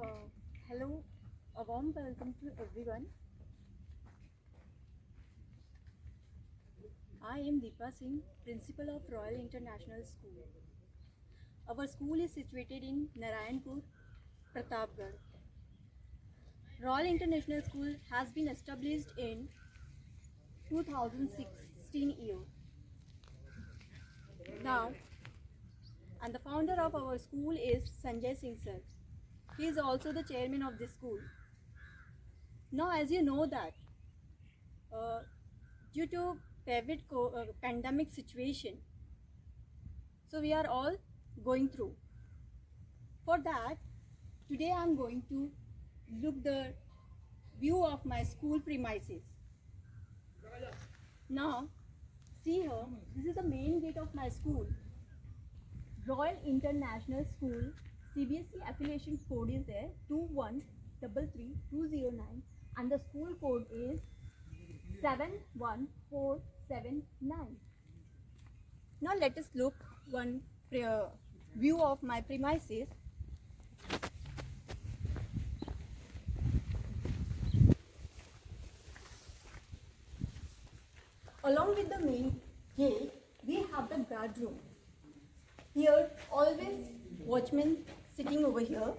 Uh, Hello, a warm welcome to everyone. I am Deepa Singh, Principal of Royal International School. Our school is situated in Narayanpur, Pratapgarh. Royal International School has been established in 2016 year. Now, and the founder of our school is Sanjay Singh sir. He is also the chairman of this school. Now, as you know that uh, due to pandemic situation, so we are all going through. For that, today I am going to look the view of my school premises. Now, see here, this is the main gate of my school. Royal International School CBSE affiliation code is there 2133209 and the school code is 71479. Now let us look one view of my premises. Along with the main gate, we have the guard room. Here, always watchman sitting over here,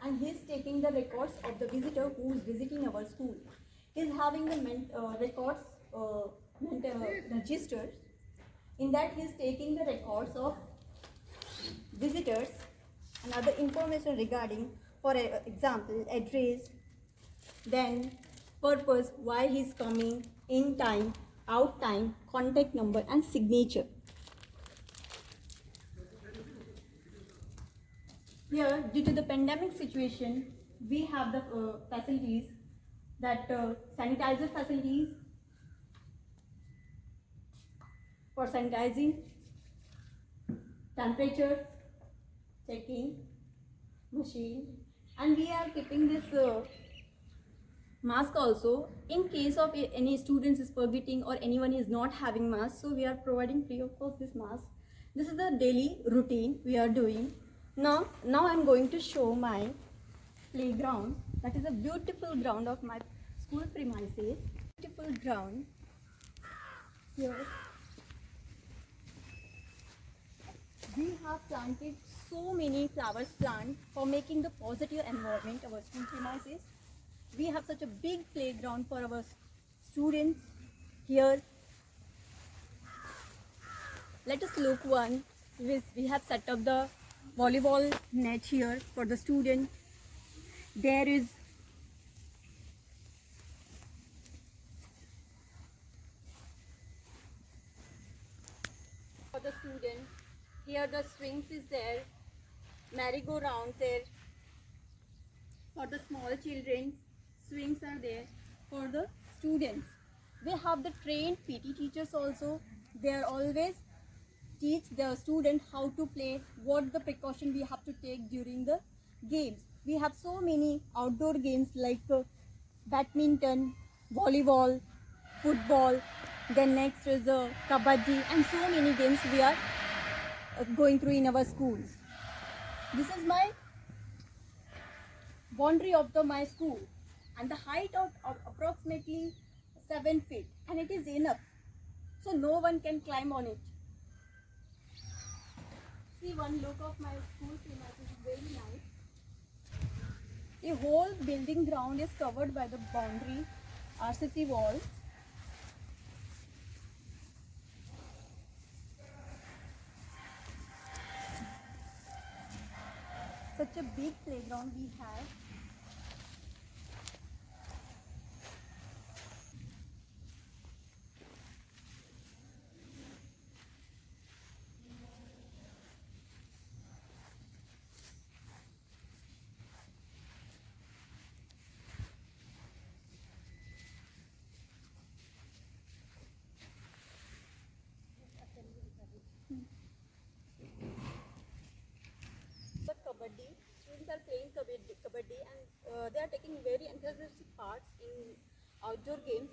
and he is taking the records of the visitor who is visiting our school. He is having the records, registers. In that, he is taking the records of visitors and other information regarding, for example, address, then purpose, why he is coming, in time, out time, contact number, and signature. Here, due to the pandemic situation, we have the facilities that sanitizer facilities for sanitizing, temperature checking machine, and we are keeping this mask also in case of any students is forgetting or anyone is not having mask, so we are providing free of cost this mask. This is the daily routine we are doing. Now I'm going to show my playground. That is a beautiful ground of my school premises. Beautiful ground. Here we have planted so many flowers plant for making the positive environment our school premises. We have such a big playground for our students here. Let us look one. We have set up the volleyball net here for the student. There is for the student. Here the swings is there, merry-go-rounds there. For the small children, swings are there. For the students, we have the trained PT teachers also. They are always teach the student how to play, what the precaution we have to take during the games. We have so many outdoor games like badminton, volleyball, football, then next is kabaddi, and so many games we are going through in our schools. This is my boundary of my school, and the height of approximately 7 feet, and it is enough, so no one can climb on it. See, one look of my school premises is very nice. The whole building ground is covered by the boundary RCC walls. Such a big playground we have. The kabaddi, students are playing kabaddi, and they are taking very enthusiastic parts in outdoor games,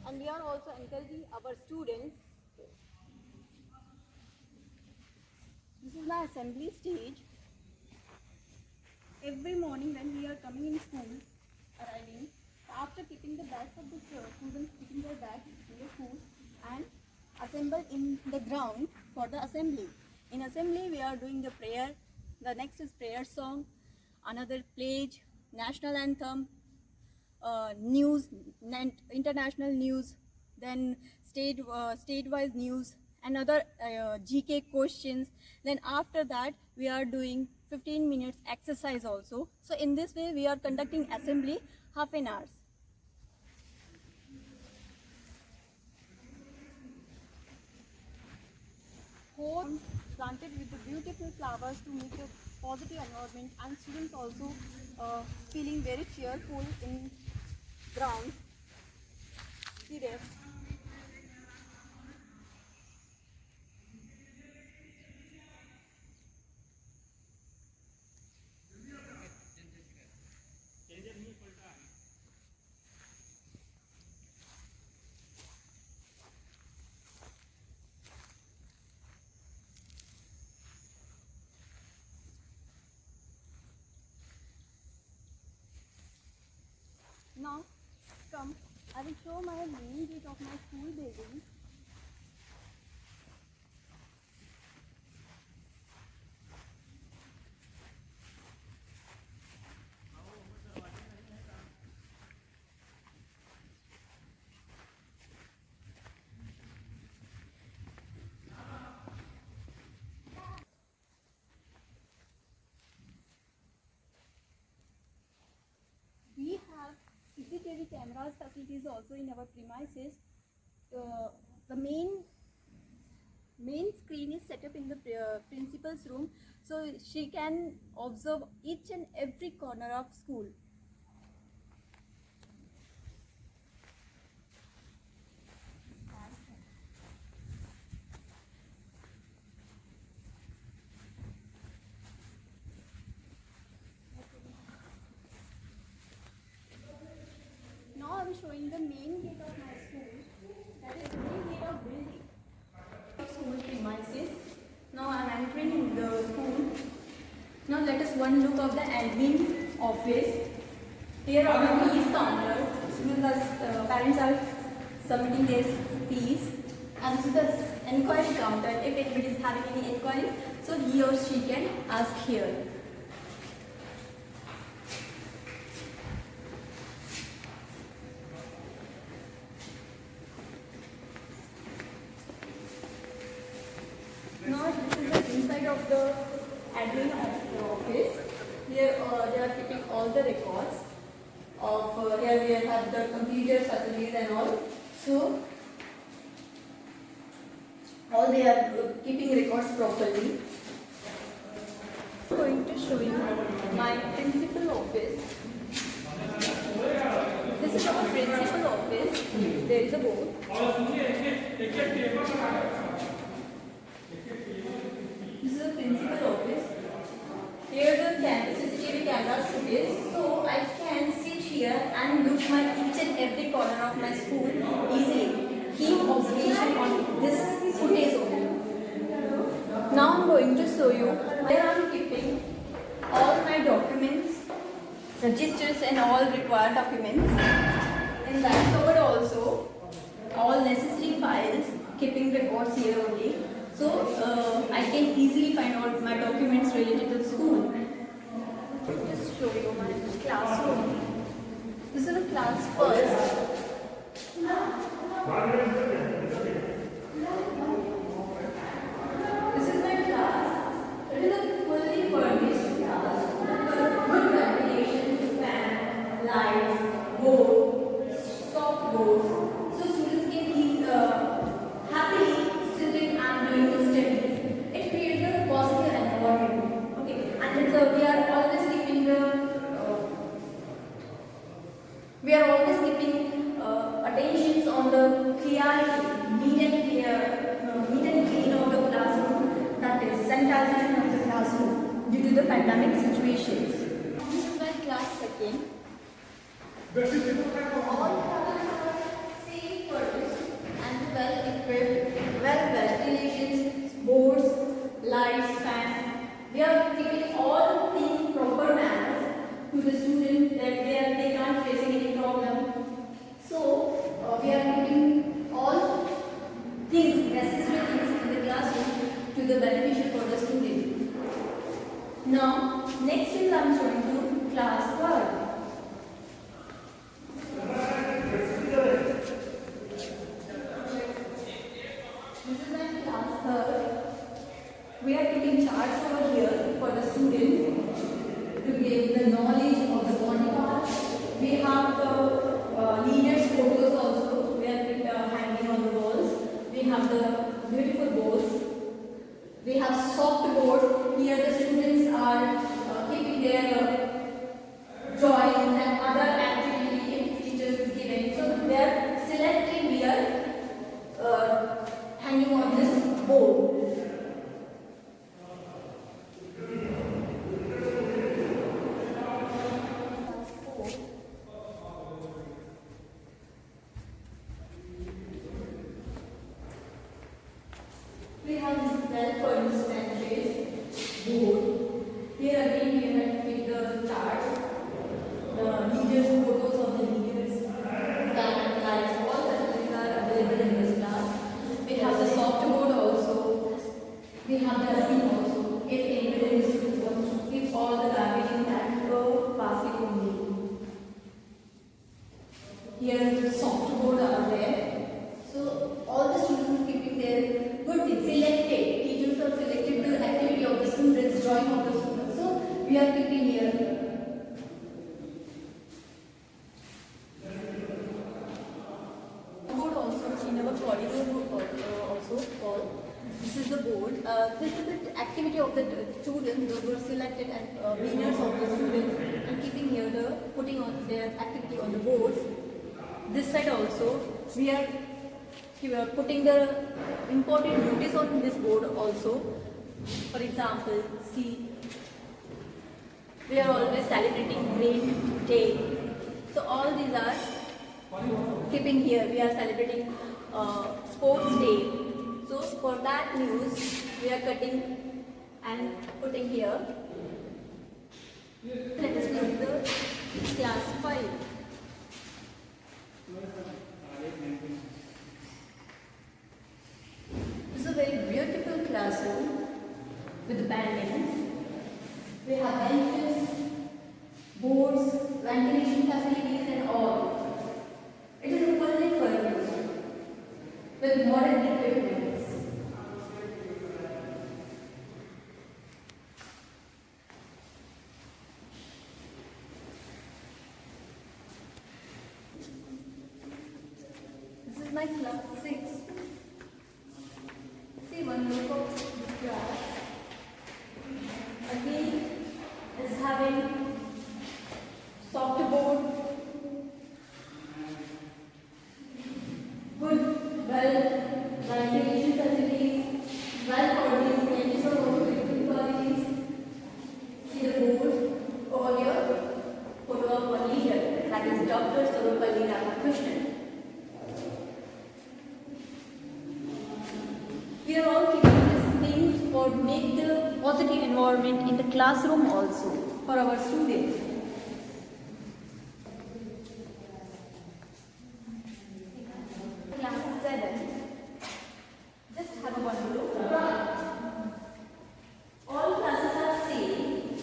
and we are also encouraging our students. This is my assembly stage. Every every morning when we are coming in school, arriving, after keeping the bags of the students, keeping their bags in the school and assemble in the ground for the assembly. In assembly, we are doing the prayer. The next is prayer song, another pledge, national anthem, news, international news, then state-wise news, another GK questions. Then after that, we are doing 15 minutes exercise also. So in this way, we are conducting assembly half an hour. Homes planted with the beautiful flowers to make a positive environment, and students also feeling very cheerful in ground. See there. Now, come, I will show my main gate of my school building. We have CCTV cameras facilities also in our premises. The main screen is set up in the principal's room, so she can observe each and every corner of school. Now I am showing the main gate of my school, that is the main gate of building. School premises. Now I am entering in the school. Now let us one look of the admin office. Here are the fees counter. Parents are submitting their fees. And this is the enquiry counter. If anybody is having any enquiry, so he or she can ask here. Now this is the inside of the admin of the office. Here they are keeping all the records of here we have the computer facilities and all. So all they are keeping records properly. I'm going to show you my principal office. This is our principal office. There is a board. This is the principal office. Here the CCTV cameras is, so I can sit here and look my each and every corner of my school easily. Keep observation on this footage only. Now I am going to show you where I am keeping all my documents, registers and all required documents. In that cupboard also, all necessary files, keeping records here only. So I can easily find out my documents related to the school. Just show you my classroom. This is the class first. This is my class. It is a fully furnished class. Good ventilations, fan, lights, board, soft boards. So students can be happily sitting and doing the studies. It creates a positive environment. Okay, and we are always keeping attentions on the clarity, neat and clean of the classroom. That is sanitization of the classroom due to the pandemic situations. This is my class second. All classes are safe furnished and well equipped, well ventilations, boards, lights, fans. We are keeping all things proper manners Now, next is I am showing you class 3rd. This is my class 3rd. We are keeping charts over here for the students to give the knowledge of the body parts. We have the leaders' photos also. We are hanging on the walls. We have the beautiful boards. We have soft boards. Here the students are keeping their drawings and other activity if teachers is given. So they are selecting here hanging on this board. We have this well-furnished benches, board. Here again we have with the charts, the leaders' photos of the leaders, fan, lights, all such things are available in this class. We have the soft board also. We have the dustbin also. If anybody in the students wants to keep all the garbage in that basket only. Here the soft board are there. So all the students keeping their good things selected. Teachers have selected the activity of the students, drawing of the students. So we are keeping here. Board also in our corridor book also called. This is the board. This is the activity of the students. Those were selected and winners of the students, and keeping here the putting on their activity on the boards. This side also we are putting the important notice on this board also. For example, see, we are always celebrating Great Day. So all these are keeping here. We are celebrating Sports Day. So for that news, we are cutting and putting here. Let us look the class 5. This is a very beautiful classroom with paintings. We have benches, boards, ventilation facilities and all. It is fully furnished with modern equipment. This is my class 6. See one look of this class. Again is having soft board, good ventilation facilities, well-furnished benches are also beautiful qualities. See the board over here, photo of one leader, that is Dr. Sarvapalli Radhakrishnan. We are all keeping these things for make the positive environment in the classroom also for our students. Class 7. Just have a one look. All classes are same.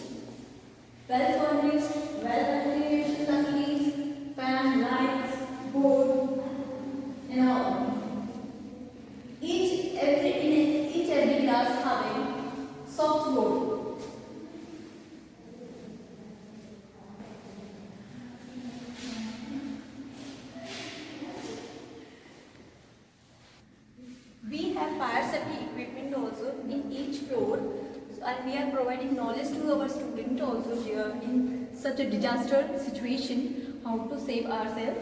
Well furnished, well ventilation facilities, fan, lights, board, and all. Each every class having soft board. We have fire safety equipment also in each floor, and we are providing knowledge to our students also here in such a disaster situation, how to save ourselves.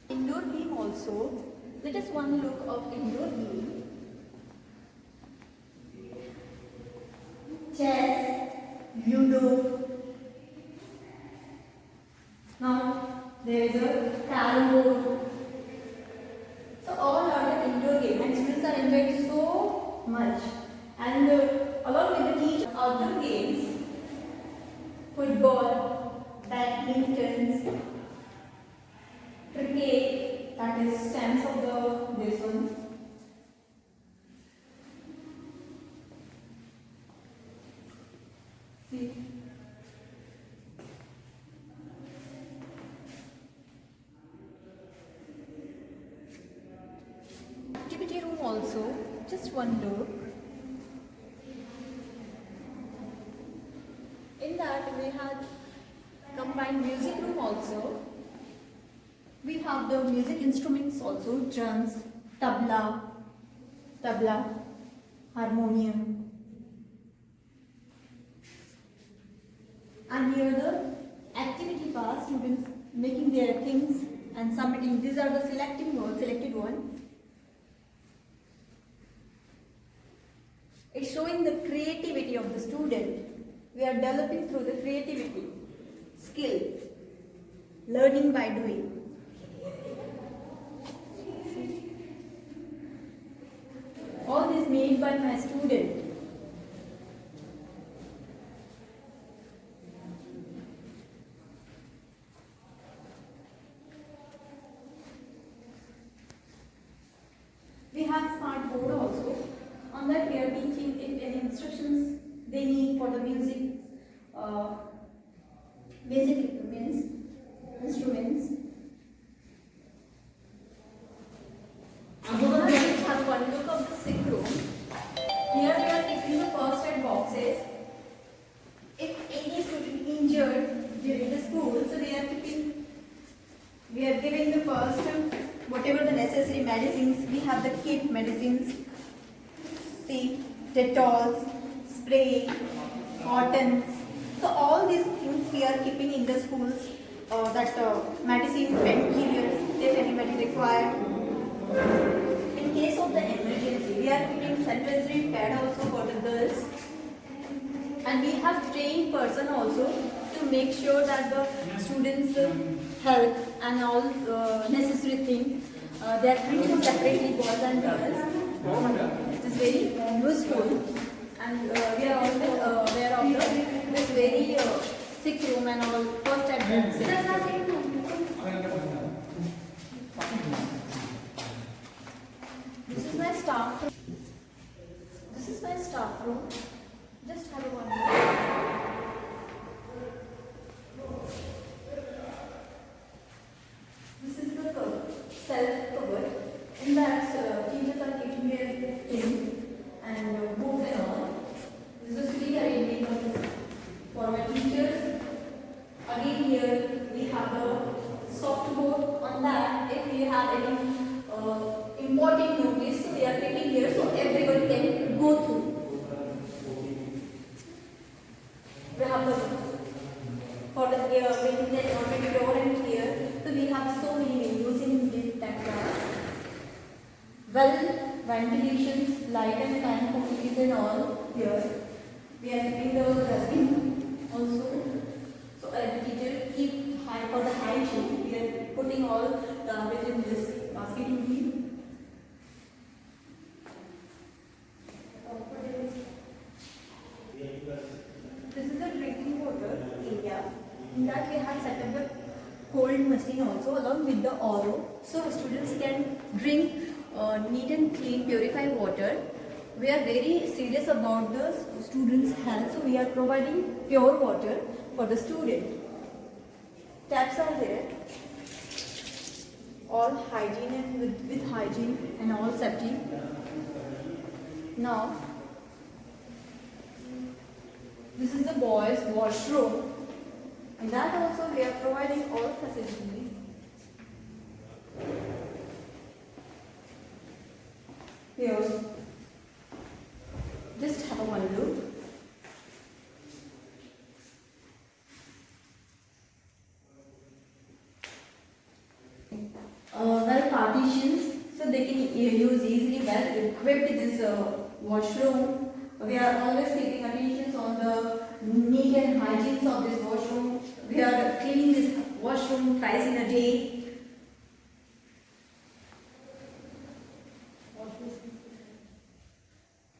Indoor game also. Let us one look of indoor game. Chess, Ludo. Now there is a carrom board. So all are the indoor games and students are enjoying so much. And along with the teacher, outdoor games, football, badminton, cricket, that is stems of this one. See. Activity room also, just one look. In that we have combined music room also. We have the music instruments also, drums, tabla, harmonium. And here the activity part, students making their things and submitting. These are the selected one. It's showing the creativity of the student. We are developing through the creativity, skill, learning by doing. All this made by my student. We have smart board also. On that we are teaching if any instructions they need for the music, basic instruments. Let's have one look of the sick room. Here we are taking the first aid boxes. If any student injured during the school, so we are giving the first whatever the necessary medicines. We have the kit medicines. See, Dettol, spray, cottons. So all these things we are keeping in the schools. Medicine, painkillers, if anybody required. In case of the emergency, we are keeping sanitary pad also for the girls. And we have trained person also to make sure that the students' health and all necessary things they are treated separately, boys and girls. It is very useful, and we are always aware of this very sick room and all first aid boxes. This is my staff room. This is my staff room. Just have a one look. This is the self-cover. In that, teachers are keeping their things and books and all. This is a sitting arrangement for my teachers. Again here we have a soft board. On that, if we have any important notice, so we are keeping here so everyone can go through. We have the for the when they already door here, so we have so many windows in this class. Well, ventilations, light and fan facilities and all here. We are keeping the dustbin also. So the teacher keep high for the hygiene. We are putting all garbage in this basket only. This is a drinking water area. In that we have set up the cold machine also along with the RO. So students can drink neat and clean purified water. We are very serious about the students' health. So we are providing pure water for the student. Taps are there. All hygiene and with hygiene and all safety. Now, this is the boys' washroom. And that also we are providing all facilities. Here, just have one look. Well, partitions, so they can use easily, well equipped this washroom. We are always taking attention on the neat and hygiene of this washroom. We are cleaning this washroom twice in a day.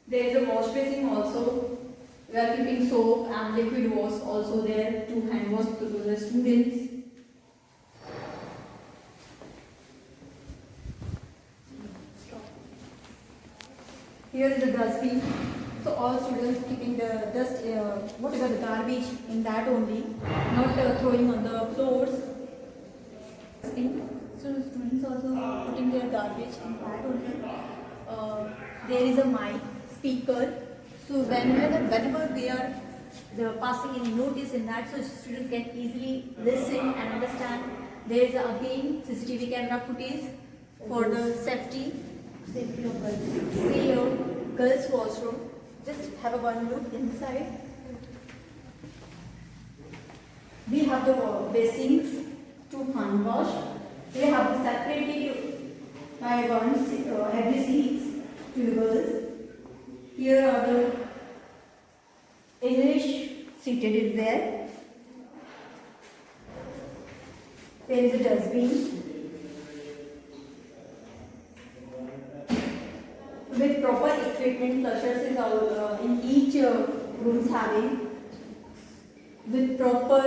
There is a wash basin also. We are keeping soap and liquid wash also there to hand wash to the students. Here is the dustbin. So all students keeping the dust, whatever the garbage in that only, not throwing on the floors. So students also putting their garbage in that only. There is a mic, speaker. So whenever we are passing any notice in that, so students can easily listen and understand. There is again CCTV camera footage for the safety of girls. See your girls' washroom. Just have a one look inside. We have the basins to hand wash. We have separated by one every seats to the girls. Here are the English seated there. There is a dustbin. With proper equipment, flushers is in each rooms having. With proper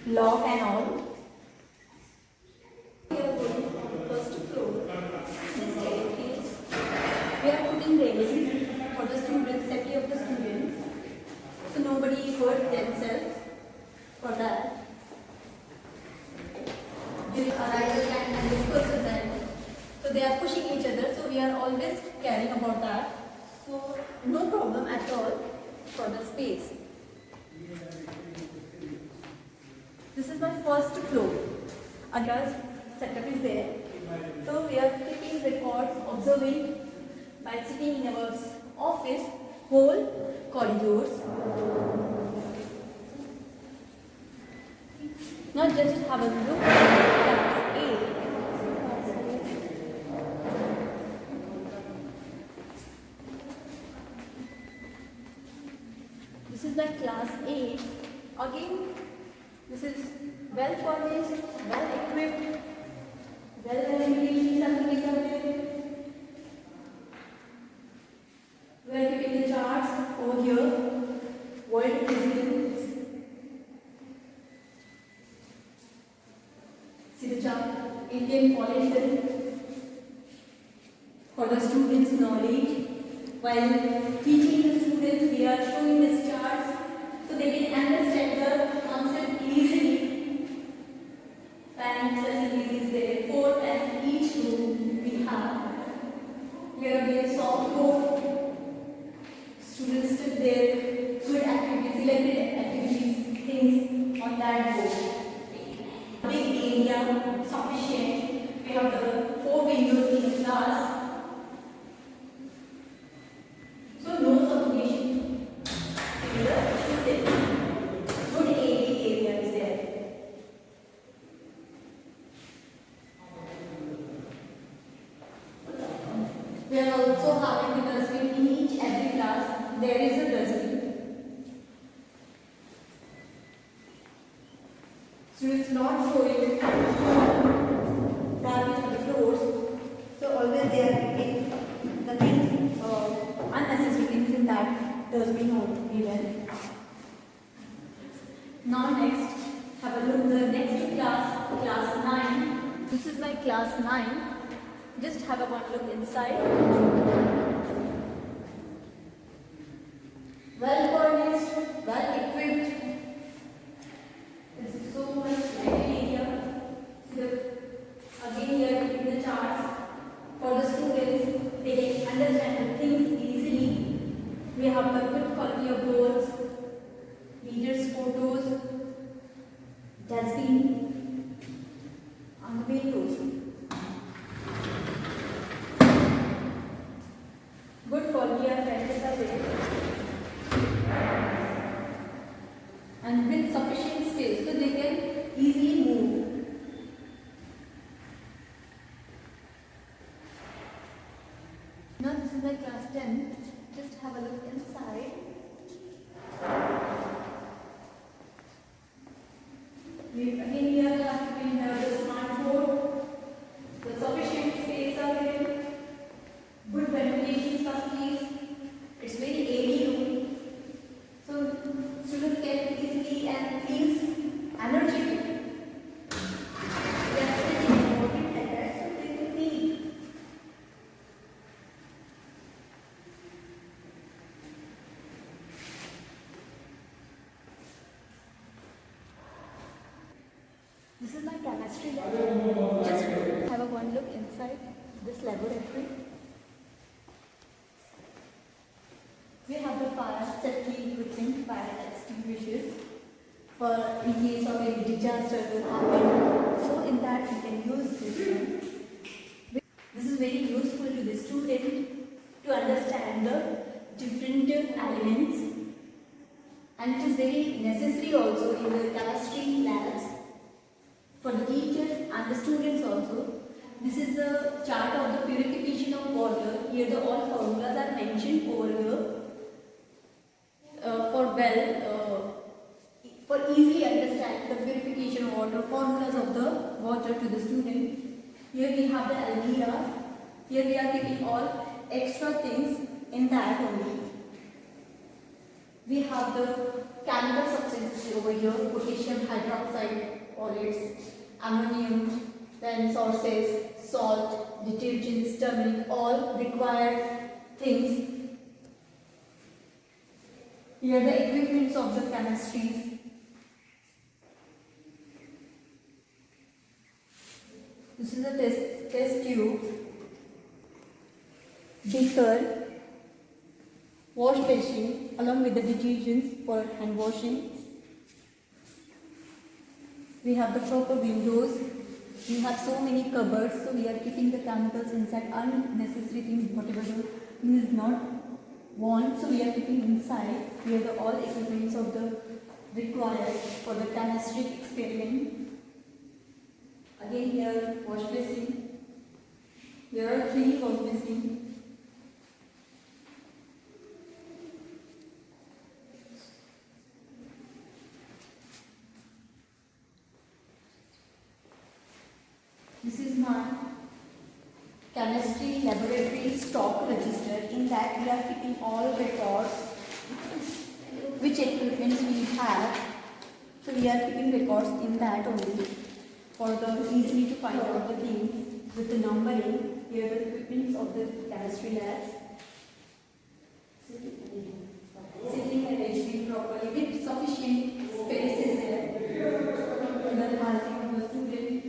lock and all. We are going on the first floor. This staircase. We are putting railings for the students, safety of the students, so nobody hurt themselves for that. During arrival time and discourse with them, so they are pushing each other. So we are always caring about that. So no problem at all for the space. This is my first floor. Aga's setup is there. So we are keeping records, observing by sitting in our office, whole corridors. Now just have a look at class A. This is the class A. Again, this is well furnished, well equipped, well ventilated. We are keeping the charts over here. World physics. See the chart. Indian political for the students' knowledge. While teaching the students, we are showing these charts so they can understand the concept easily. Parent facilities is there. 4 as each room we have. Here we have soft board. Students took their good activities, selected activities, things on that board. Big area, sufficient. We have the 4 windows in the class. So no suffocation. In the students. Good AV area is there. We are also having the dustbin in each every class. There is a dustbin. Students not throwing garbage on the floors, so always they are picking the things, unnecessary things in that dustbin or even. Now next, have a look the next class, class 9. This is my class 9. Just have a one look inside. Well furnished, well equipped. There's so much lighted area. Again, we are keeping the charts for the students. They can understand the things easily. We have the good quality of boards, leaders' photos, dustbin, and the windows. Good quality of benches are there. And with sufficient space, so they can easily move. Now this is my class 10. Just have a look inside. Again here we have the smart board. The sufficient space are there. Good ventilation facilities. It's very airy room. So students can easily and feels energetic. They are sitting important like that, so they can feel. is my chemistry lab. Just have a one look inside this laboratory. We have the fire safety equipment, fire extinguishers for in case of any disaster will happen. So in that we can use this one. This is very useful to the student to understand the different elements, and it is very necessary also in the chemistry labs for the teachers and the students also. This is a chart of the purification of water. Here the all formulas are mentioned over here for easily understand the purification of water, formulas of the water to the student. Here we have the Almira. Here we are keeping all extra things in that only. We have the chemical substances over here: potassium hydroxide, oils, ammonium, then sources, salt, detergents, turmeric, all required things. Here are the equipments of the chemistries. This is a test tube, beaker, wash basin along with the detergents for hand washing. We have the proper windows. We have so many cupboards, so we are keeping the chemicals inside. Unnecessary things, whatever the thing is not want, so we are keeping inside. We have the all equipments of the required for the chemistry experiment. Again here wash basin. There are 3 wash basins. This is my chemistry laboratory stock register. In that we are keeping all records, which equipments we have. So we are keeping records in that only for the easily to find out the things with the numbering. Here are the equipments of the chemistry labs. Sitting arranged properly with sufficient spaces there. And then housing of the student.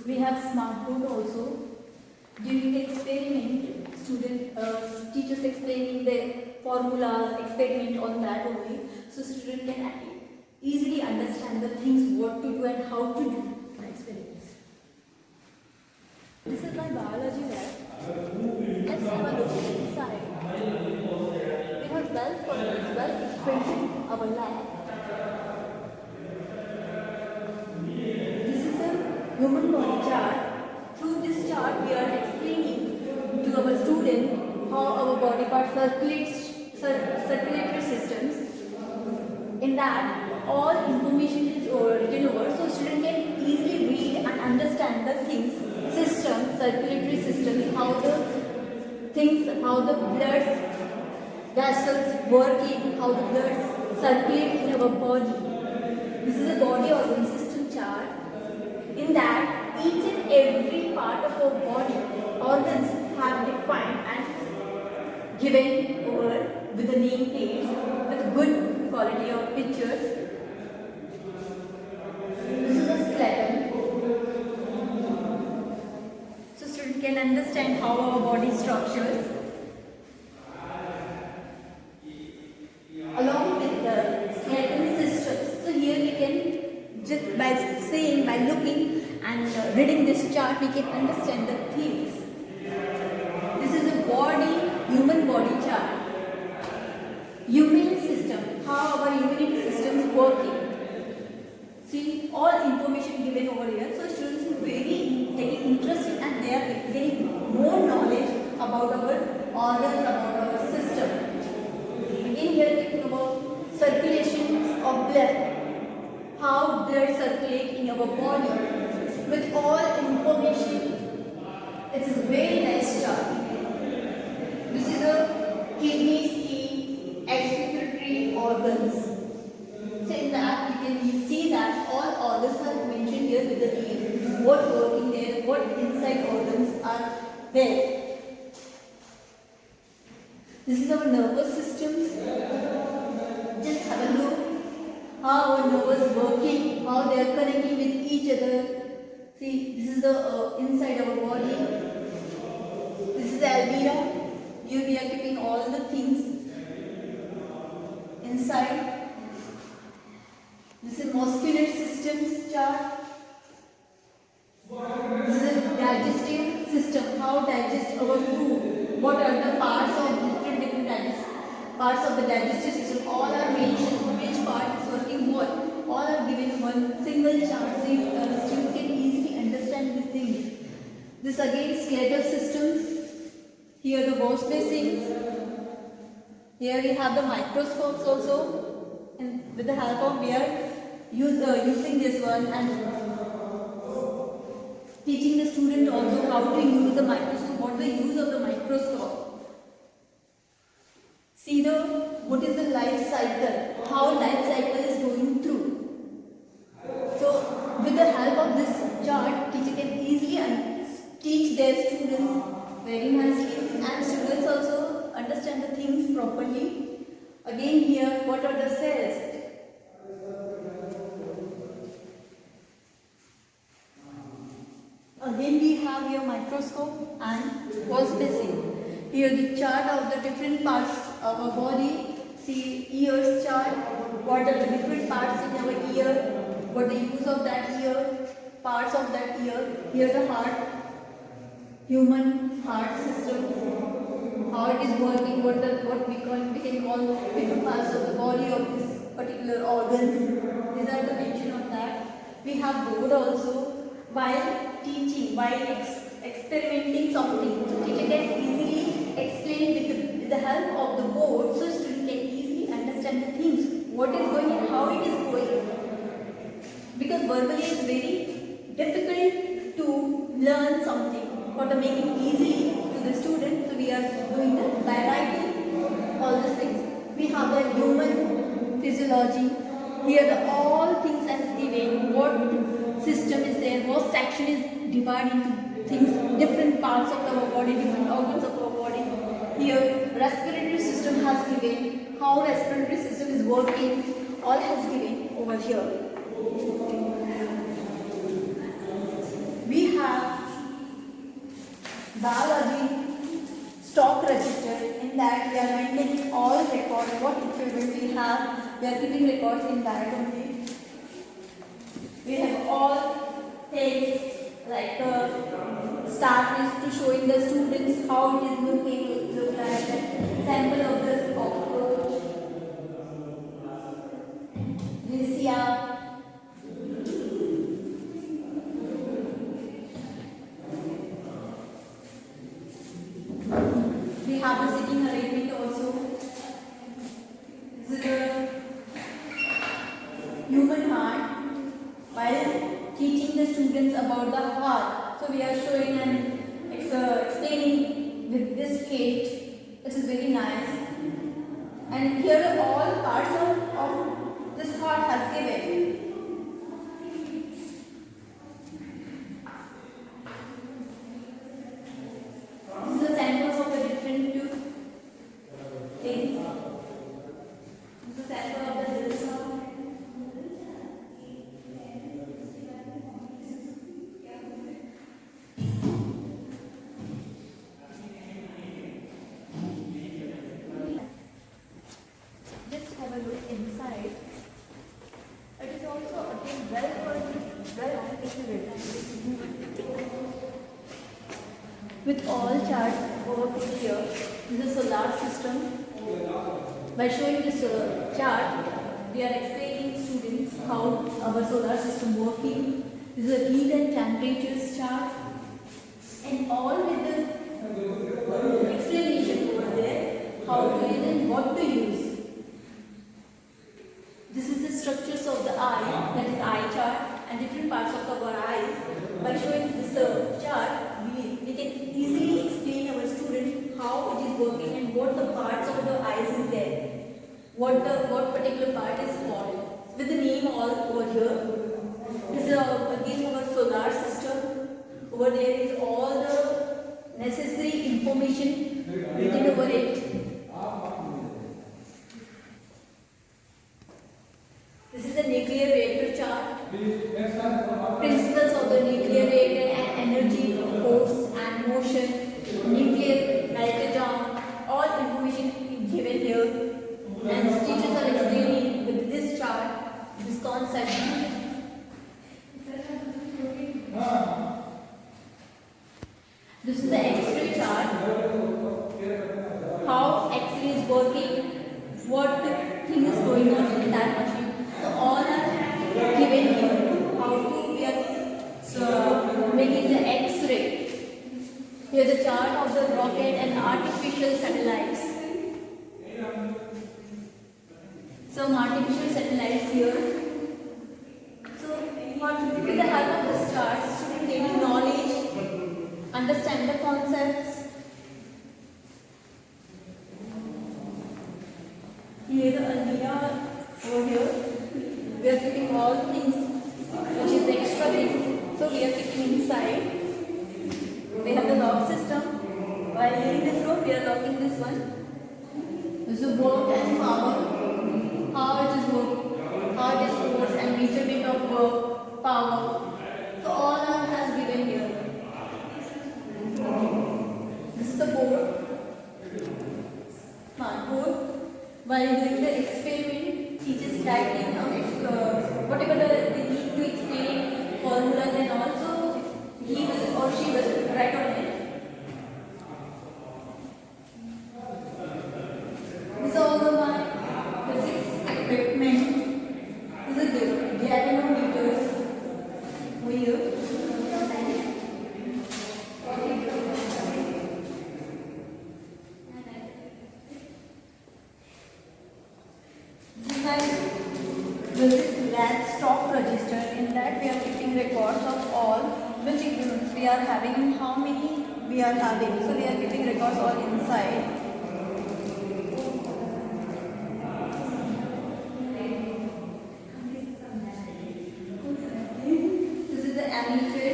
We have smart board also. During the experiment, teachers explaining the formulas, experiment on that only, so student can easily understand the things, what to do and how to do the experiments. This is my biology lab. Let's have a look inside. We have well equipped our lab. Human body chart. Through this chart, we are explaining to our student how our body parts circulatory systems. In that, all information is written over, so student can easily read and understand the things, circulatory systems, how the blood vessels working, how the blood circulates in our body. This is a body organ system chart. In that, each and every part of our body, organs have defined and given over with the name plates with good quality of pictures. This is a skeleton. So student can understand how our body structures. Along with the skeleton systems. So here we can, just by looking and reading this chart, we can understand the things. This is a human body chart. Human system, how our immunity system is working. See, all information given over here. So students are very interested and they are getting more knowledge about our organs, about our system. Again here we talk about circulations of blood. How blood circulates in our body with all information. It is a very nice chart. This is a kidney, excretory organs. So in that you can see that all organs are there. This is our nervous systems. Just have a look how our nerves working, how they are connecting with each other. See, this is the inside our body. This is the alveoli. Here we are keeping all the things inside. This is muscular systems chart. This is digestive system. How digest our food. What are the parts of different parts of the digestive system? All are mentioned. Which part is working what? All are given one single chart, so students can easily understand these things. This again skeletal systems. Here the wash basins. Here we have the microscopes also, and with the help of we are using this one and teaching the student also how to use the microscope. What the use of the microscope? See what is the life cycle? How life cycle is going through. So with the help of this chart, teacher can easily teach their students very nicely, and students also understand the things properly. Again here, what are the cells? Again we have here microscope and wash basin. Here the chart of the different parts of our body. See ears chart. What are the different parts in our ear? What the use of that ear? Parts of that ear. Here the heart. Human heart system, how it is working, what we can call different parts of the body of this particular organs. These are the mention of that. We have board also. While teaching, while experimenting something, so teacher can easily explain with the help of the board, so student can easily understand the things, what is going and how it is going. Because verbally is very difficult to learn something. For to make it easy to the student, so we are doing the by writing all these things. We have the human physiology. Here the all things are given. What system is there? What section is divided into things, different parts of our body, different organs of our body. Here respiratory system has given. How respiratory system is working, all has given over here. We have biology stock register. In that we are maintaining all records, what equipment we have, we are keeping records in that only. We have all things like staff is to showing the students how it is looking, look like sample of the cockroach, Lycia. We have the sitting arrangement also. This is a human heart. While teaching the students about the heart, so we are showing and explaining with this cage, which is very nice. And here all parts of this heart has given. This is the samples of the different things. This is a sample of the little sound. Just have a look inside. It is also again well articulated with all charts over here. This is a solar system. By showing this chart, we are explaining students how our solar system working. This is a heat and temperatures chart, and all with the explanation over there how to use and what to use. This is the structures of the eye, that is eye chart, and different parts of our eyes. By showing this chart, we can easily explain our student how it is working and what the parts of the eyes is there. What particular part is called. With the name all over here. This is again our solar system. Over there is all the necessary information written over it. This is a nuclear reactor chart. Principles of the nuclear reactor and energy, force and motion, nuclear meltdown, all information given here. And teachers are explaining with this chart this concept. This is the X-ray chart. How X-ray is working, what thing is going on in that machine. So all are given here. How to we are making the X-ray. Here the chart of the rocket and artificial satellites. Some artificial satellites here. So with the help of this chart, students gaining knowledge, understand the concepts. Here the almirah over here. We are keeping all things which is extra things. So we are keeping inside. We have the lock system. While in this room, we are locking this one. This is work and power. How it is work, how it is force and measurement of work, power. So all are as given here. This is the board, smart board. While doing the experiment, teachers writing whatever they need to explain, formulas and also he will or she will write on it. This is all the physics equipment. This is the galvanometers over here. This is lab stock register. In that we are keeping records of all which equipments we are having and how many we are having. So we are keeping records all inside. This is the ammeter.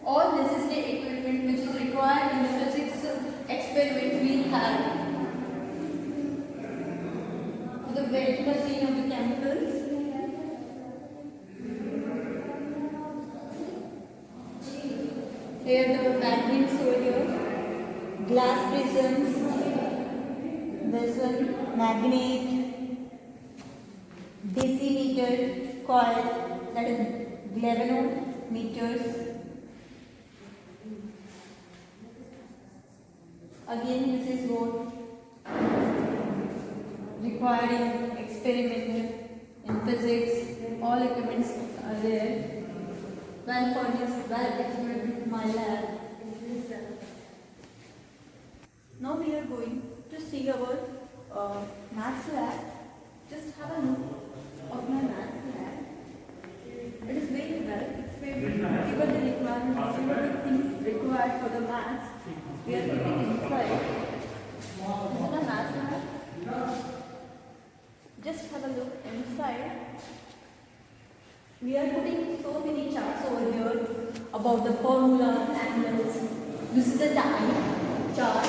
All necessary equipment which is required in the physics experiment we have. The weight machine of the chemicals. Here the magnets over here, glass prisms, this one magnet, DC meter, coil, that is galvanometers. Again, this is what required in experiment in physics. All equipments are there. Well furnished, well equipped my lab. Now we are going to see our maths lab. Just have a look of my maths lab. It is very well. It's very given the requirements, given the things required for the maths. We are keeping inside. This is the maths lab. Just have a look inside. We are putting so many charts over here about the formulas, angles. This is a time chart.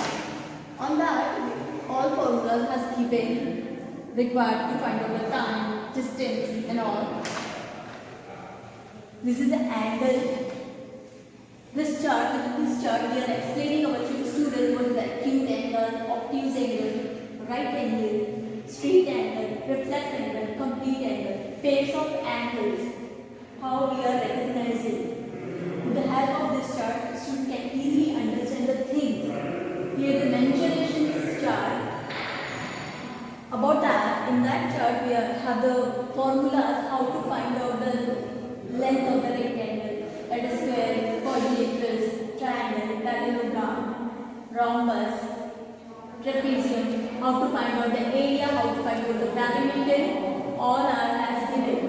On that, all formulas has given required to find out the time, distance and all. This is the angle. This chart, with this chart, we are explaining our students what is the acute angle, obtuse angle, right angle, straight angle, reflex angle, complete angle, pairs of angles, how we are recognizing. With the help of this chart, student can easily understand the things. Here the mensuration chart. About that, in that chart we have the formulas how to find out the length of the rectangle. That is square, quadrilaterals, triangle, parallelogram, rhombus, trapezium, how to find out the area, how to find out the perimeter, all are as given.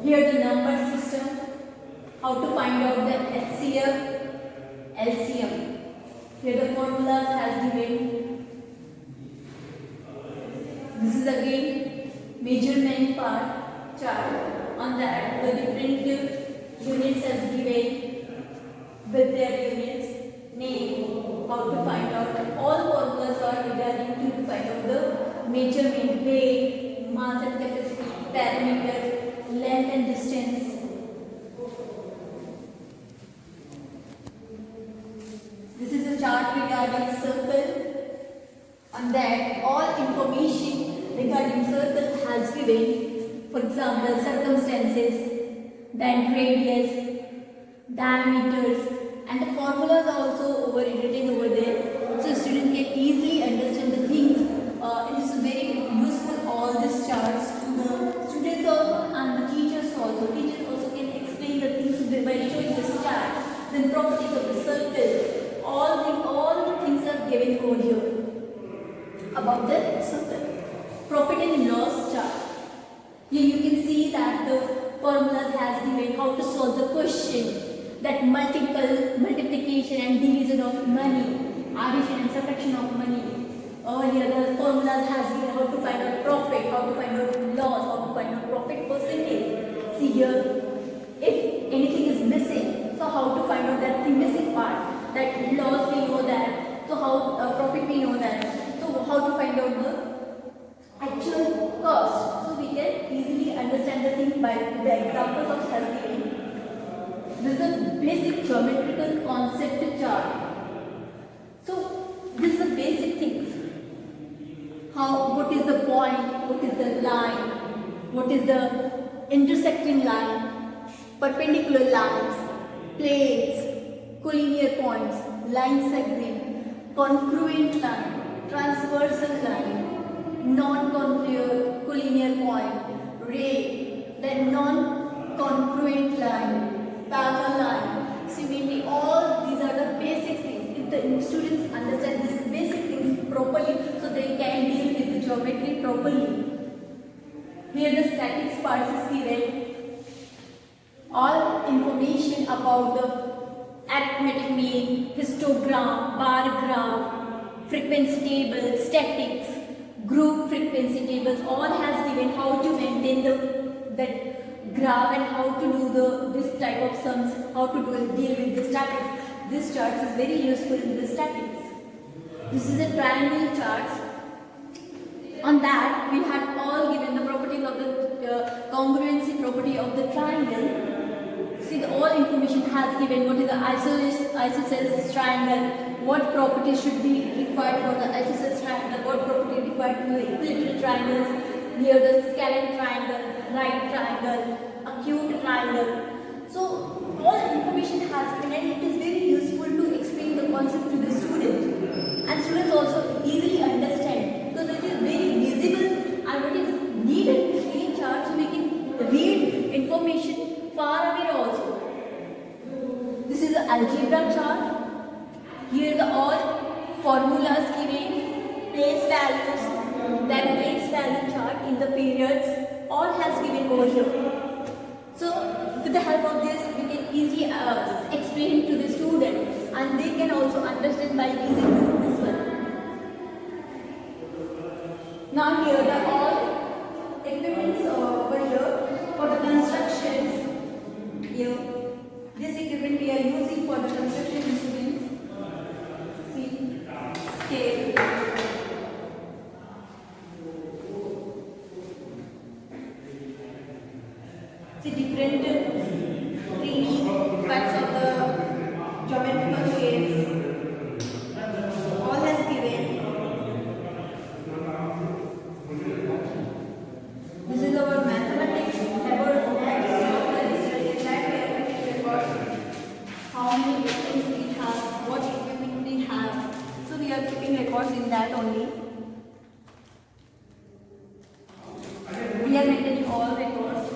Here the number system, how to find out the HCF, LCM. Here the formulas has given. This is again measurement part chart. On that, the different units as given with their units, name, how to find out. All formulas are regarding to find out the measurement, weight, mass and capacity, parameters, length and distance. This is a chart regarding circle. On that, all information regarding circle has given, for example, circumstances, then radius, diameters, and the formulas are also written over there, so students can easily understand the things. It is very useful, all these charts, to the students also and the teachers also. Teachers also can explain the things by showing this chart. Then properties of the circle, all the things are given over here about the circle. Profit and loss chart. Here you can see that the formulas has given how to solve the question, that multiplication and division of money, addition and subtraction of money. Here the formulas has given how to find out profit, how to find out loss, how to find out profit percentage. See here, if anything is missing, so how to find out that the missing part, that loss we know that, so how profit we know that. So how to find out the actual cost. So we can easily understand the things by the examples of has given. This is a basic geometrical concept chart. So this is the basic things. What is the point, what is the line, what is the intersecting line, perpendicular lines, planes, collinear points, line segment, congruent line, transversal line, non-collinear point, ray, then non-congruent line, parallel line, symmetry. All these are the basic things. If the students understand these basic things properly, so they can deal with the geometry properly. Here the statics part is given. All information about the arithmetic mean, histogram, bar graph, frequency table, statics, group frequency tables, all has given how to maintain that graph and how to do this type of sums, how to deal with the statics. This chart is very useful in the statics. This is a triangle chart. On that, we had all given the properties of the congruency property of the triangle. See, the all information has given what is the isosceles triangle, what property should be required for the isosceles triangle, what property required for the equilateral triangles. Here the scalene triangle, right triangle, acute triangle. So all information has given, and it is very useful to explain the concept to the student, and students also easily understand because it is very visible and what is needed in chart, so we can read information far away also. This is the algebra chart. Here the all formulas given, place values, then place value chart in the periods, all has given over here. So with the help of this, we can easily explain to the student, and they can also understand by using this one. Now here the all equipments over here for the constructions. Here this equipment we are using for the construction instruments. See, scale, see different 3D parts of the geometrical shapes. All has given. This is our mathematics, about how many questions we have, what equipment we have. So we are keeping records in that only. We are maintaining all records.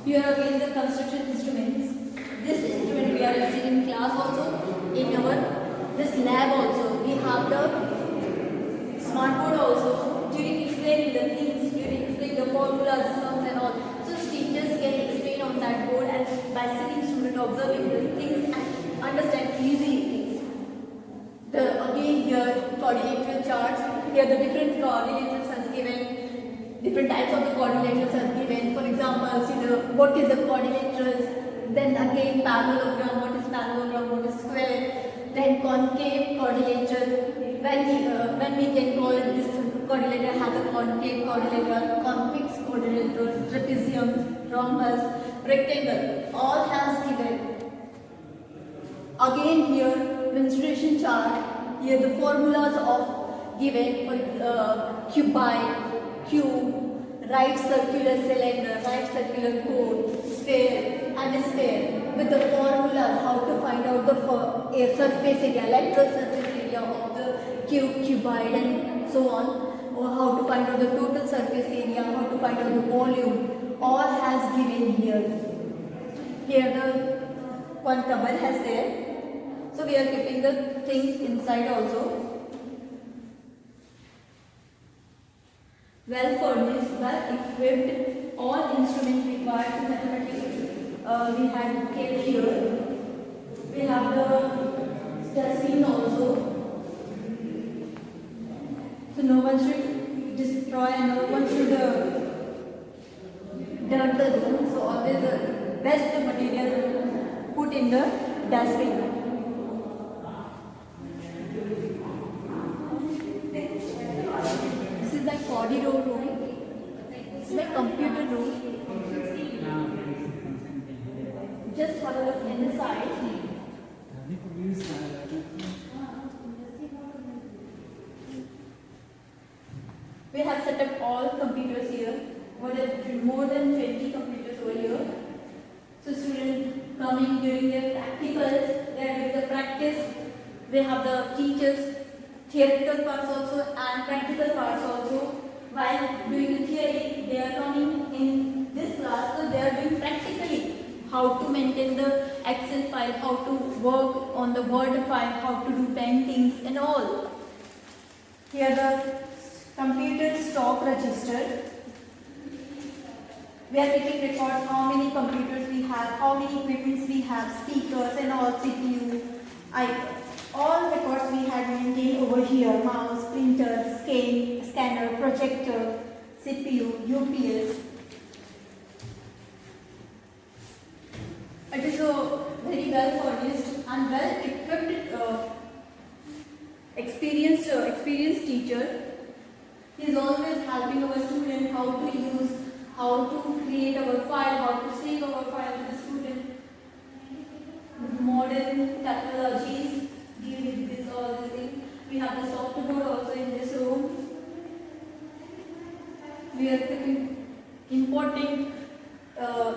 Here again the construction instruments. This instrument we are using in class also, in our this lab also. We have the smart board also. During explaining the things, during explaining the formulas, sums and all. So teachers can explain on that board, and by sitting student observing the things and understand easily things. Again here coordinator charts. Here the different coordinators has given. different types of the quadrilaterals are given. For example, see what is the quadrilaterals, then again parallelogram, what is parallelogram, what is square, then concave quadrilateral. When we can call it this quadrilateral has a concave quadrilateral, convex quadrilateral, trapezium, rhombus, rectangle, all has given. Again here menstruation chart, here the formulas of given for cuboid, cube, right circular cylinder, right circular cone, sphere and sphere, with the formulas how to find out the surface area, lateral surface area of the cube, cuboid and so on, or how to find out the total surface area, how to find out the volume, all has given here. Here the one cupboard has there. So we are keeping the things inside also. Well furnished, well equipped, all instruments required to mathematics we had kept here. We have the dustbin also. So no one should destroy and no one should dirt the room. So always the best material put in the dustbin. This is my corridor room. This is my computer room. Just have a look inside. We have set up all computers here. More than 20 computers over here. So students coming during their practicals, they are doing the practice. We have the teachers, theoretical parts also and practical parts also. While doing the theory, they are coming in this class, so they are doing practically how to maintain the Excel file, how to work on the Word file, how to do paintings and all. Here the computer stock register. We are taking records how many computers we have, how many equipments we have, speakers and all, CPU, all records we had maintained over here, mouse, printer, scanner, projector, CPU, UPS. It is a very well furnished and well equipped experienced teacher. He is always helping our student how to use, how to create our file, how to save our file to the student. Modern technologies deal with this, all these things. We have the softboard also in this room. We are taking important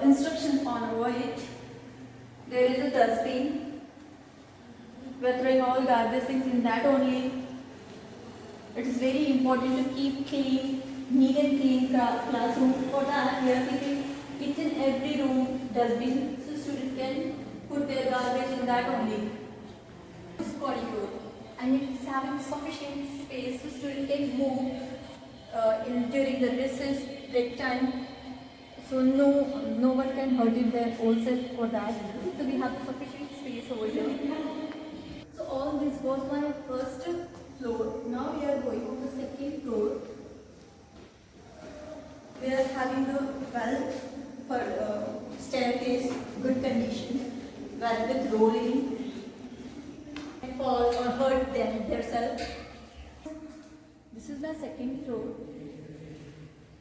instructions on over it. There is a dustbin. We are throwing all garbage things in that only. It is very important to keep clean, neat and clean classroom. For that, we are keeping each and every room dustbin, so students can put their garbage in that only. This corridor, and it is having sufficient space so students can move during the recess break time. So no one can hurt in their own self for that. So we have sufficient space over here. So all this was my first floor. Now we are going to the second floor. We are having the well for staircase, good condition, well with rolling and fall or hurt themselves. This is my second floor.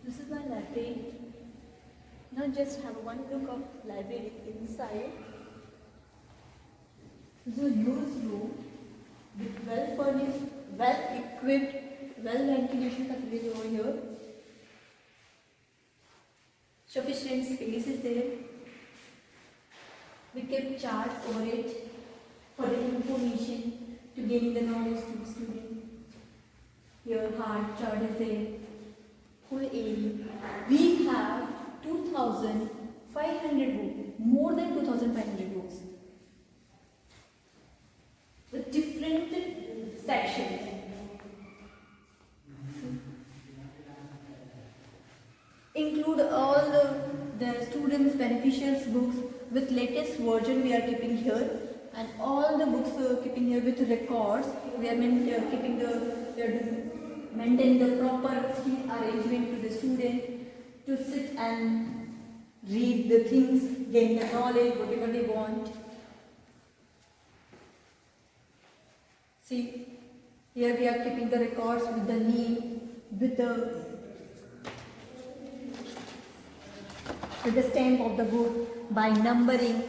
This is my library. Now just have one look of library inside. This is a huge room with well furnished, well equipped, well ventilation facilities over here. Sufficient space is there. We kept charts over it for the information to gain the knowledge to the student. Here hard chart is there. Full area. We have 2,500 books, more than 2,500 books with different sections. Include all the students' beneficial books with latest version we are keeping here, and all the books we are keeping here with records. We are keeping the maintain the proper seating arrangement to the student to sit and read the things, gain the knowledge, whatever they want. See, here we are keeping the records with the name, with the stamp of the book, by numbering.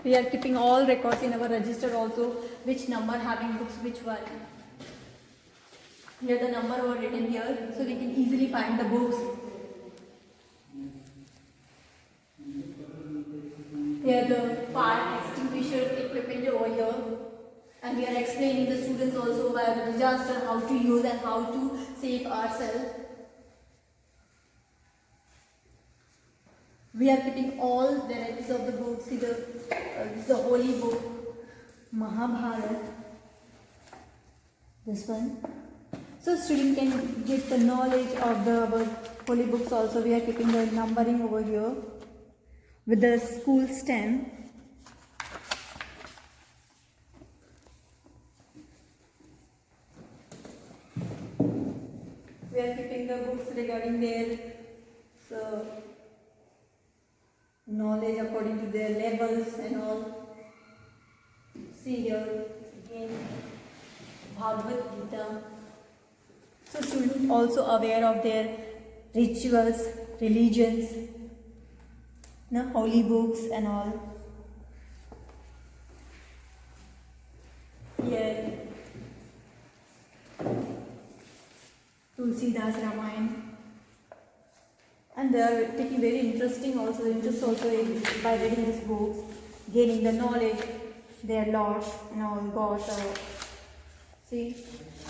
We are keeping all records in our register also, which number having books, which one. Here the number were written here, so we can easily find the books. Here the fire extinguisher equipment over here, and we are explaining the students also by the disaster how to use and how to save ourselves. We are keeping all varieties of the books. See this is the holy book, Mahabharata. This one. So student can get the knowledge of the holy books also. We are keeping the numbering over here with the school stamp. We are keeping the books regarding their knowledge according to their levels and all. See here again Bhagavad Gita. So students also aware of their rituals, religions, holy books and all. Here Tulsidas Ramayana. And they are taking very interesting also, interest also by reading these books, gaining the knowledge, their lords and all gods. See,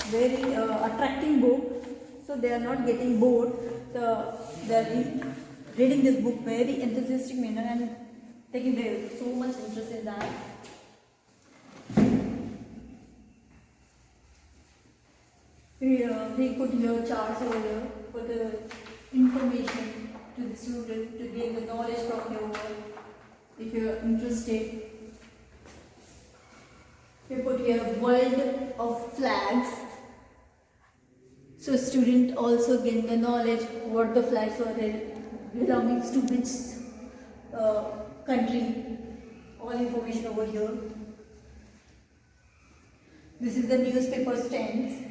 very attracting book. So they are not getting bored. So they are reading this book very enthusiastic manner and taking so much interest in that. We put here charts over here for the information to the student to gain the knowledge from your work. If you are interested, we put here world of flags. So student also gain the knowledge what the flags are belonging to which country. All information over here. This is the newspaper stands.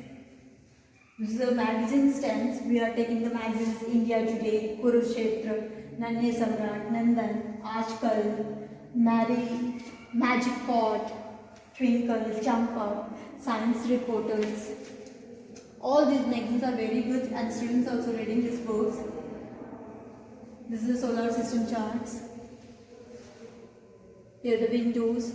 This is the magazine stands. We are taking the magazines India Today, Kurukshetra, Nanne Samrat, Nandan, Ajkal, Magic Pot, Twinkle, Champa, Science Reporters. All these magazines are very good and students are also reading these books. This is the solar system charts. Here are the windows.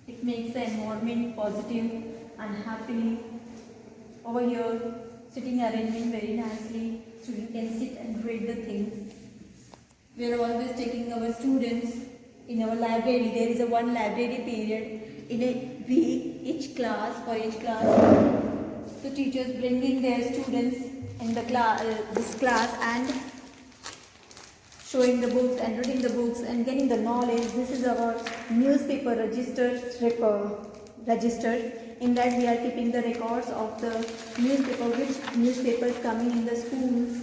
It makes the environment positive and happily. Over here, sitting arrangement very nicely. Students can sit and read the things. We are always taking our students in our library. There is a one library period in a week, for each class. The teachers bringing their students in the this class and showing the books and reading the books and getting the knowledge. This is our newspaper register. In that we are keeping the records of the newspaper, which newspapers coming in the schools.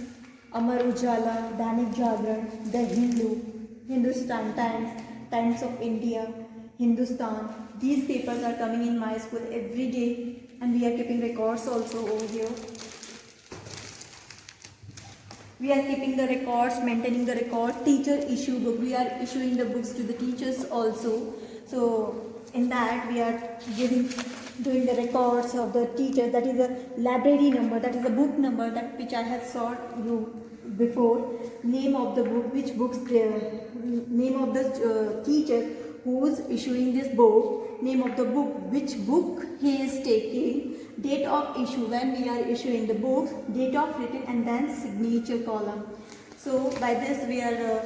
Amar Ujala, Dainik Jagran, The Hindu, Hindustan Times, Times of India, Hindustan. These papers are coming in my school every day and we are keeping records also over here. We are keeping the records, maintaining the record. Teacher issue book. We are issuing the books to the teachers also. So in that we are doing the records of the teacher. That is a library number. That is a book number that which I have saw you before. Name of the book, which books, name of the teacher who is issuing this book, name of the book, which book he is taking, date of issue when we are issuing the books, date of written and then signature column. So by this we are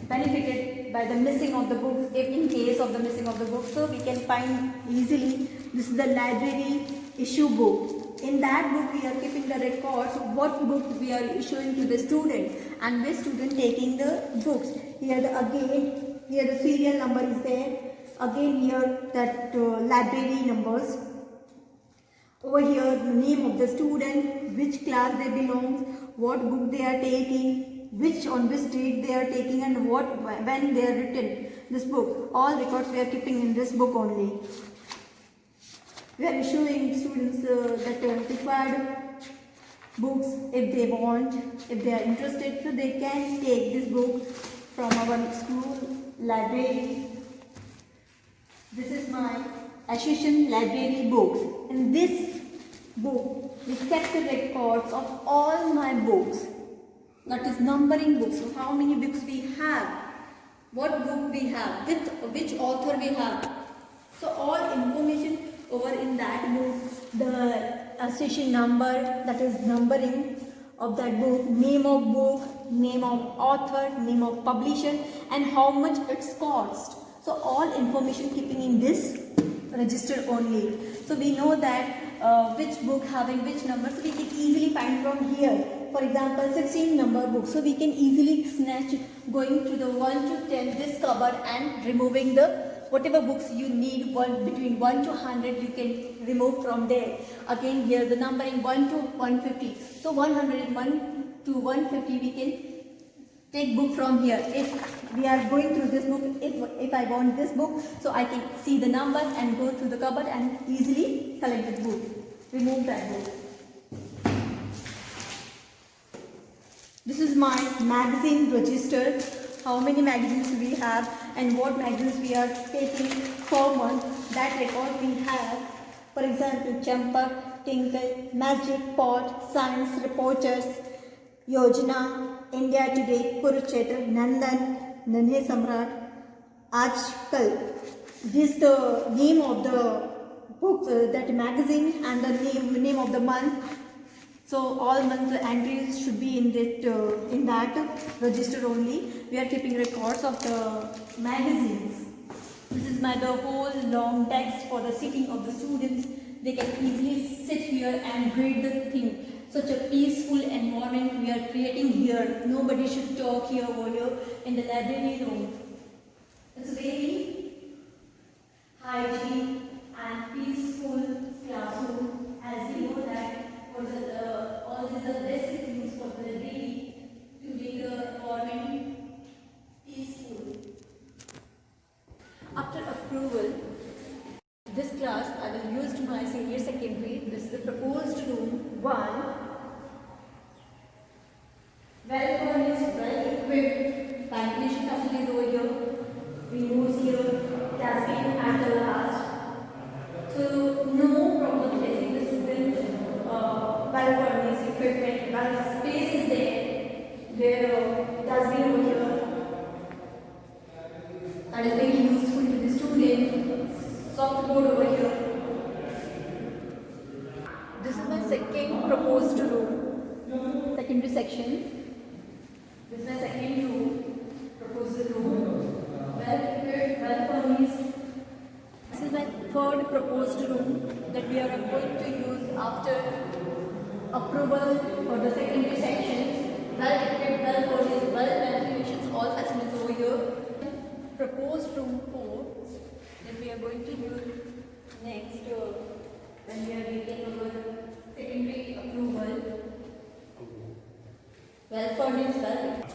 benefited by the missing of the books, if in case of the missing of the books. So we can find easily. This is the library issue book. In that book we are keeping the records what book we are issuing to the student and which student taking the books. Here again here the serial number is there. Again here that library numbers. Over here the name of the student, which class they belong, what book they are taking, on which date they are taking, and when they are written this book. All records we are keeping in this book only. We are issuing students that required books if they want, if they are interested, so they can take this book from our school library. This is my Association library books. In this book, we kept the records of all my books. That is numbering books. So how many books we have, what book we have, with which author we have. So all information over in that book, the association number, that is numbering of that book, name of book, name of author, name of publisher, and how much it's cost. So all information keeping in this register only. So we know that which book having which number, so we can easily find from here. For example, 16 number book, so we can easily snatch going to the 1 to 10 this cupboard and removing the whatever books you need, between 1 to 100 you can remove from there. Again here the numbering 1 to 150, so 101 to 150 we can take book from here. If we are going through this book, if I want this book, so I can see the number and go through the cupboard and easily collect the book, remove that book. This is my magazine register, how many magazines we have and what magazines we are taking per month, that record we have. For example, Champak, Tinkle, Magic, Pot, Science, Reporters, Yojana, India Today, Kurukshetra, Nandan, Nanhe Samrat, Aajkal. This the name of the book, that magazine, and the name of the month. So all month entries should be in that register only. We are keeping records of the magazines. This is the whole long text for the sitting of the students. They can easily sit here and read the thing. Such a peaceful environment we are creating here. Nobody should talk here over here in the library room. It's a very hygiene and peaceful classroom, as we know that for all these are basic things for the library to make the environment peaceful. After approval, this class I will use to my senior secondary. This is the proposed room 1. Well furnished, well equipped, ventilation facilities over here, windows here, dustbin at the last. So no problem facing the student, well furnished equipment, well space is there, dustbin over here. That is very useful to the student. Soft board over here. This is my second proposed room, secondary section. This is my second room, proposed room, well equipped, well furnished. This is my third proposed room that we are going to use after approval for the secondary sections. Well equipped, well furnished, well ventilations, all facilities over here. Proposed room 4 that we are going to use next when we are getting our secondary approval. Well furnished, well.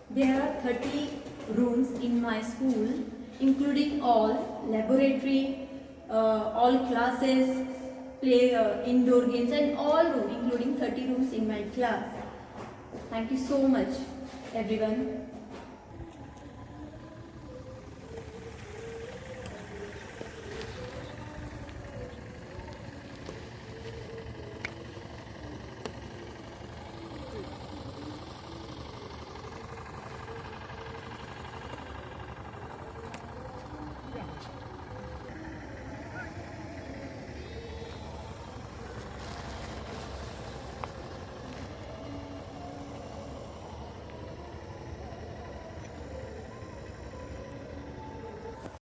There are 30 rooms in my school, including all laboratory, all classes, play indoor games, and all rooms, including 30 rooms in my class. Thank you so much, everyone.